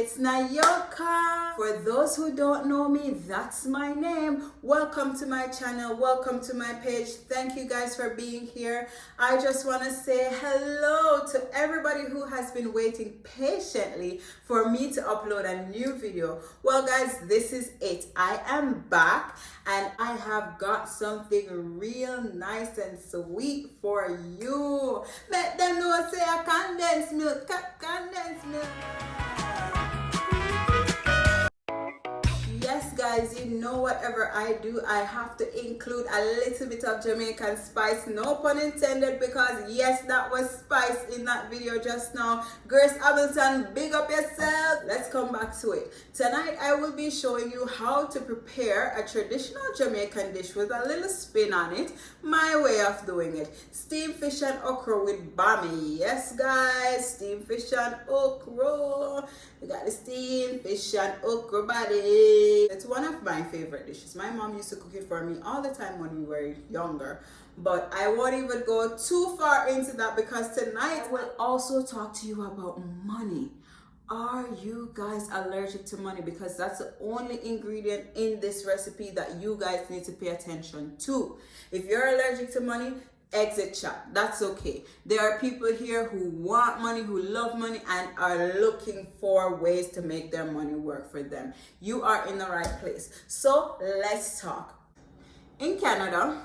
It's Nayoka. For those who don't know me, that's my name. Welcome to my channel. Welcome to my page. Thank you guys for being here. I just want to say hello to everybody who has been waiting patiently for me to upload a new video. Well guys, this is it. I am back and I have got something real nice and sweet for you. Let them know say a condensed milk, condensed milk. Yes guys, you know whatever I do, I have to include a little bit of Jamaican spice, no pun intended, because yes, that was spice in that video just now. Grace Hamilton, big up yourself. Let's come back to it. Tonight I will be showing you how to prepare a traditional Jamaican dish with a little spin on it, my way of doing it. Steamed fish and okra with Bammy. Yes guys, steamed fish and okra. We got the steamed fish and okra body. It's one of my favorite dishes. My mom used to cook it for me all the time when we were younger. But I won't even go too far into that because tonight I will also talk to you about money. Are you guys allergic to money? Because that's the only ingredient in this recipe that you guys need to pay attention to. If you're allergic to money, exit chat. That's okay. There are people here who want money, who love money, and are looking for ways to make their money work for them. You are in the right place. So let's talk. In Canada,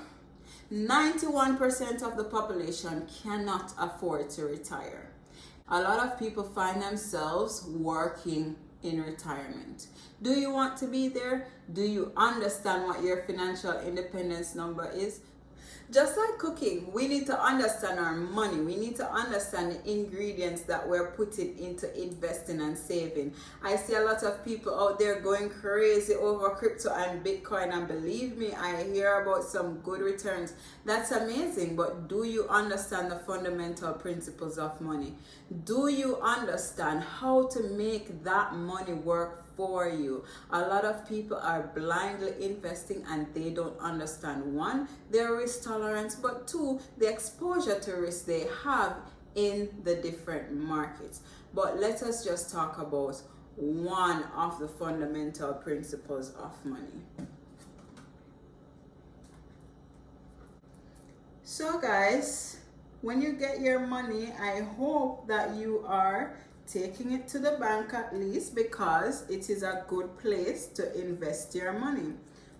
91% of the population cannot afford to retire. A lot of people find themselves working in retirement. Do you want to be there? Do you understand what your financial independence number is? Just like cooking, we need to understand our money. We need to understand the ingredients that we're putting into investing and saving. I see a lot of people out there going crazy over crypto and Bitcoin, and believe me, I hear about some good returns. That's amazing, but do you understand the fundamental principles of money? Do you understand how to make that money work for you? A lot of people are blindly investing and they don't understand, one, their risk tolerance, but two, the exposure to risk they have in the different markets. But let us just talk about one of the fundamental principles of money. So guys, when you get your money, I hope that you are taking it to the bank at least, because it is a good place to invest your money.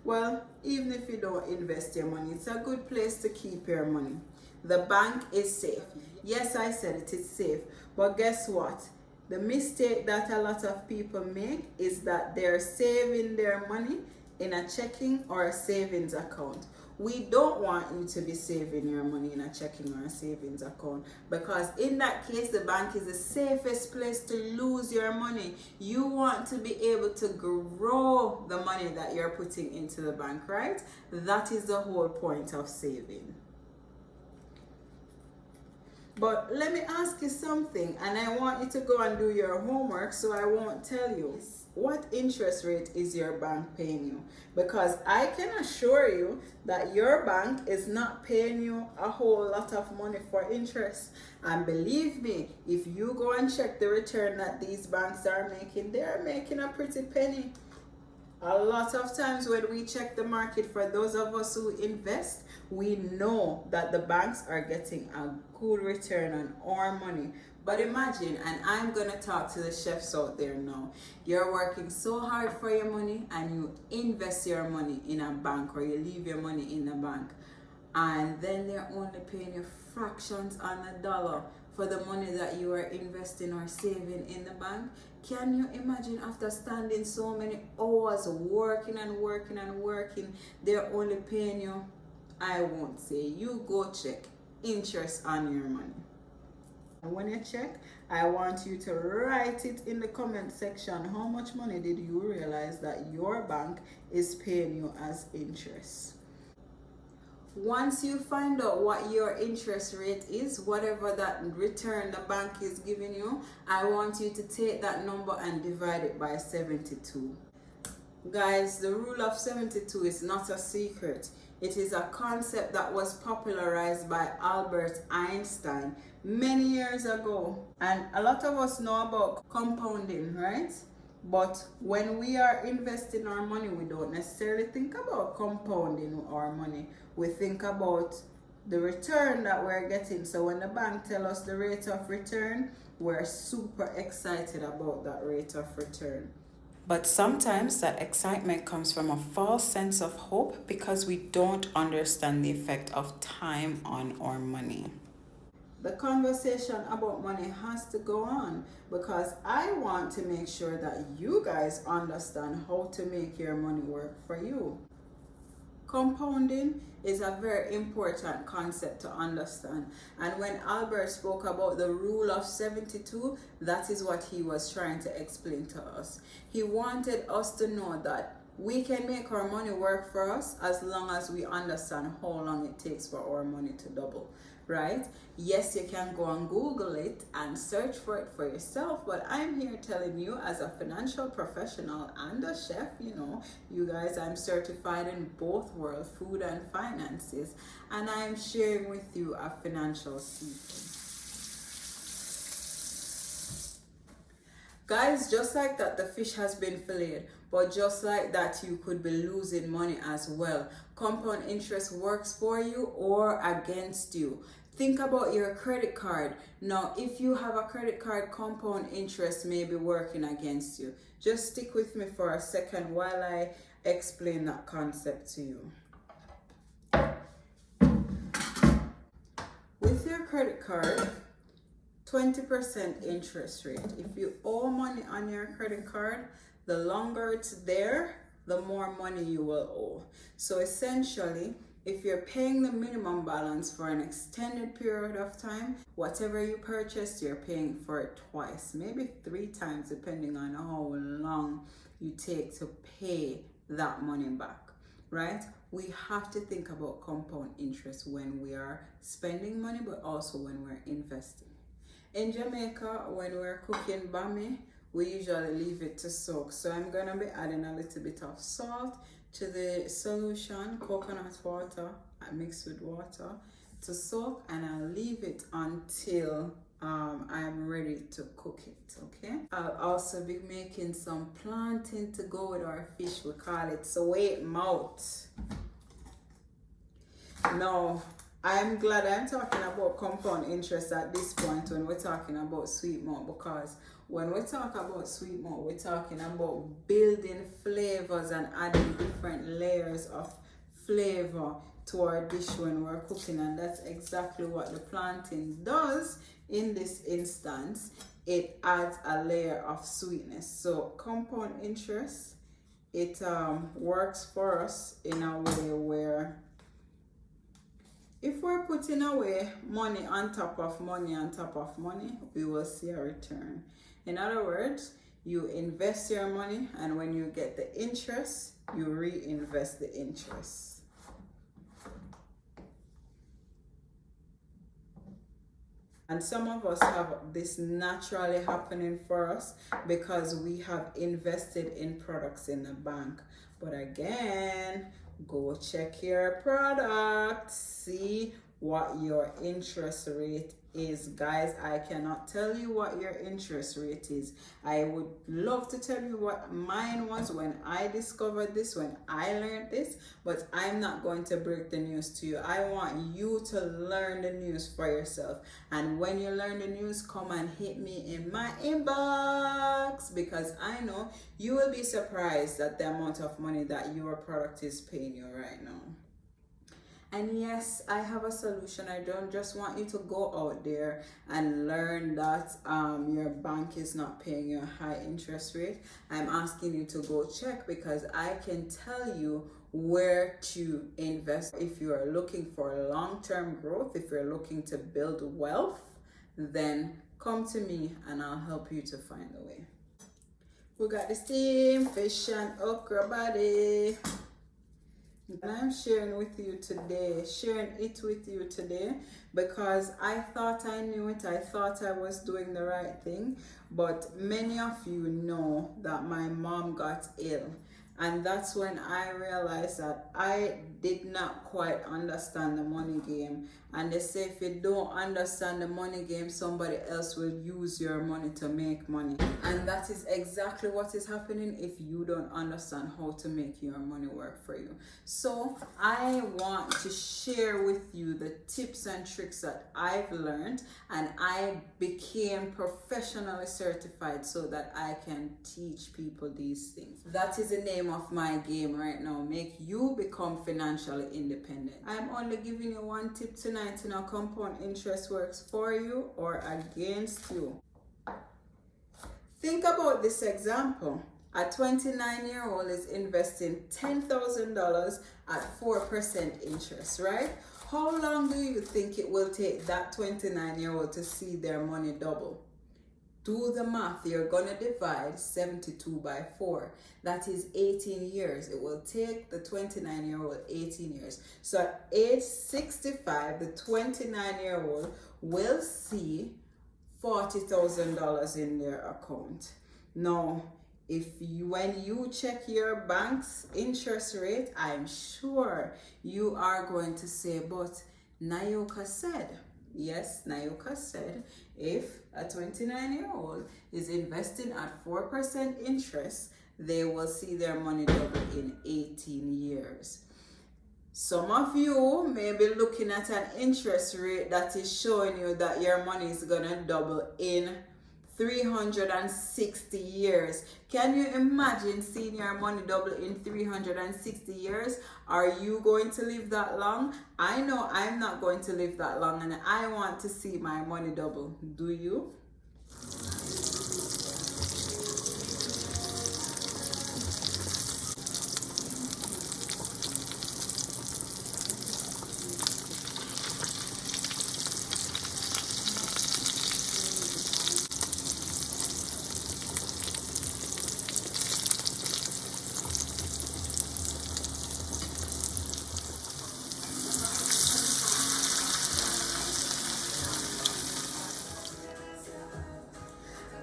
Well, even if you don't invest your money, it's a good place to keep your money. The bank is safe. Yes, I said it is safe. But guess what? The mistake that a lot of people make is that they're saving their money in a checking or a savings account. We don't want you to be saving your money in a checking or a savings account, because in that case the bank is the safest place to lose your money. You want to be able to grow the money that you're putting into the bank, right? That is the whole point of saving. But let me ask you something, and I want you to go and do your homework, so I won't tell you. What interest rate is your bank paying you? Because I can assure you that your bank is not paying you a whole lot of money for interest. And believe me, if you go and check the return that these banks are making, they're making a pretty penny. A lot of times when we check the market, for those of us who invest, we know that the banks are getting a good return on our money. But imagine, and I'm going to talk to the chefs out there now, you're working so hard for your money and you invest your money in a bank, or you leave your money in the bank, and then they're only paying you fractions on the dollar for the money that you are investing or saving in the bank. Can you imagine, after standing so many hours working and working and working, they're only paying you, I won't say, you go check interest on your money. And when you check, I want you to write it in the comment section. How much money did you realize that your bank is paying you as interest? Once you find out what your interest rate is, whatever that return the bank is giving you, I want you to take that number and divide it by 72. Guys, the rule of 72 is not a secret. It is a concept that was popularized by Albert Einstein many years ago. And a lot of us know about compounding, right? But when we are investing our money, we don't necessarily think about compounding our money. We think about the return that we're getting. So when the bank tells us the rate of return, we're super excited about that rate of return. But sometimes that excitement comes from a false sense of hope because we don't understand the effect of time on our money. The conversation about money has to go on because I want to make sure that you guys understand how to make your money work for you. Compounding is a very important concept to understand, and when Albert spoke about the rule of 72, that is what he was trying to explain to us. He wanted us to know that we can make our money work for us as long as we understand how long it takes for our money to double, right? Yes, you can go and Google it and search for it for yourself, but I'm here telling you as a financial professional and a chef, you guys, I'm certified in both world, food and finances, and I'm sharing with you a financial secret. Guys, just like that, the fish has been filleted, but just like that, you could be losing money as well. Compound interest works for you or against you. Think about your credit card. Now, if you have a credit card, compound interest may be working against you. Just stick with me for a second while I explain that concept to you. With your credit card, 20% interest rate. If you owe money on your credit card, the longer it's there, the more money you will owe. So essentially, if you're paying the minimum balance for an extended period of time, whatever you purchased, you're paying for it twice, maybe 3 times, depending on how long you take to pay that money back, right? We have to think about compound interest when we are spending money, but also when we're investing. In Jamaica, when we're cooking Bammy, we usually leave it to soak. So I'm going to be adding a little bit of salt to the solution, coconut water mixed with water to soak, and I'll leave it until I'm ready to cook it, okay? I'll also be making some plantain to go with our fish. We call it sweet mouth. Now, I'm glad I'm talking about compound interest at this point when we're talking about sweet mouth, because when we talk about sweet mouth, we're talking about building flavors and adding different layers of flavor to our dish when we're cooking, and that's exactly what the plantain does in this instance. It adds a layer of sweetness. So compound interest, it works for us in a way where if we're putting away money on top of money on top of money, we will see a return. In other words, you invest your money, and when you get the interest, you reinvest the interest. And some of us have this naturally happening for us because we have invested in products in the bank. But again, go check your product, see what your interest rate is. Guys, I cannot tell you what your interest rate is. I would love to tell you what mine was when I discovered this, when I learned this, but I'm not going to break the news to you. I want you to learn the news for yourself. And when you learn the news, come and hit me in my inbox, because I know you will be surprised at the amount of money that your product is paying you right now. And yes, I have a solution. I don't just want you to go out there and learn that your bank is not paying you a high interest rate. I'm asking you to go check, because I can tell you where to invest. If you are looking for long-term growth, if you're looking to build wealth, then come to me and I'll help you to find a way. We got the steamed fish and okra body. And I'm sharing it with you today because I thought I knew it. I thought I was doing the right thing. But many of you know that my mom got ill. And that's when I realized that I did not quite understand the money game. And they say if you don't understand the money game, somebody else will use your money to make money. And that is exactly what is happening if you don't understand how to make your money work for you. So I want to share with you the tips and tricks that I've learned, and I became professionally certified so that I can teach people these things. That is the name of my game right now. Make you become financially independent. I'm only giving you one tip tonight to know compound interest works for you or against you. Think about this example. A 29-year-old is investing $10,000 at 4% interest, right? How long do you think it will take that 29-year-old to see their money double? Do the math. You're going to divide 72 by 4. That is 18 years. It will take the 29-year-old 18 years. So at age 65, the 29-year-old will see $40,000 in their account. Now, when you check your bank's interest rate, I'm sure you are going to say, but Nayoka said. Yes, Nayoka said if a 29-year-old is investing at 4% interest, they will see their money double in 18 years. Some of you may be looking at an interest rate that is showing you that your money is going to double in 360 years. Can you imagine seeing your money double in 360 years? Are you going to live that long? I know I'm not going to live that long, and I want to see my money double. Do you?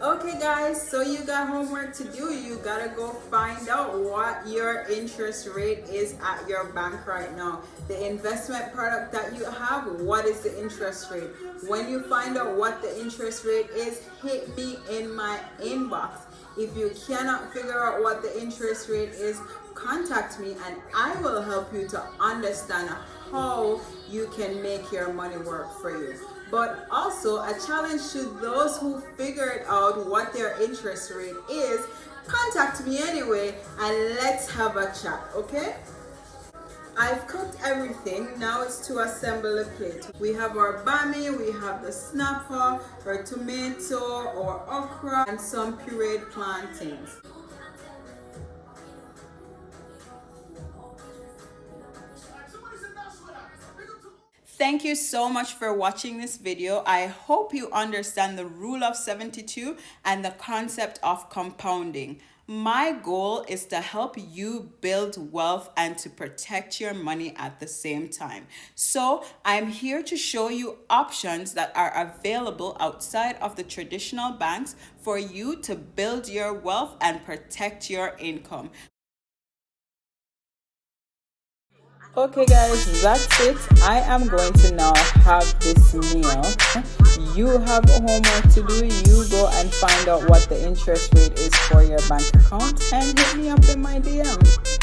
Okay guys, so you got homework to do. You gotta go find out what your interest rate is at your bank right now. The investment product that you have, what is the interest rate? When you find out what the interest rate is, hit me in my inbox. If you cannot figure out what the interest rate is, contact me and I will help you to understand how you can make your money work for you. But also a challenge to those who figured out what their interest rate is, contact me anyway and let's have a chat, okay? I've cooked everything. Now it's to assemble the plate. We have our Bammy, we have the snapper, our tomato, our okra, and some pureed plantains. Thank you so much for watching this video. I hope you understand the rule of 72 and the concept of compounding. My goal is to help you build wealth and to protect your money at the same time. So I'm here to show you options that are available outside of the traditional banks for you to build your wealth and protect your income. Okay guys, that's it. I am going to now have this meal. You have homework to do. You go and find out what the interest rate is for your bank account and hit me up in my DM.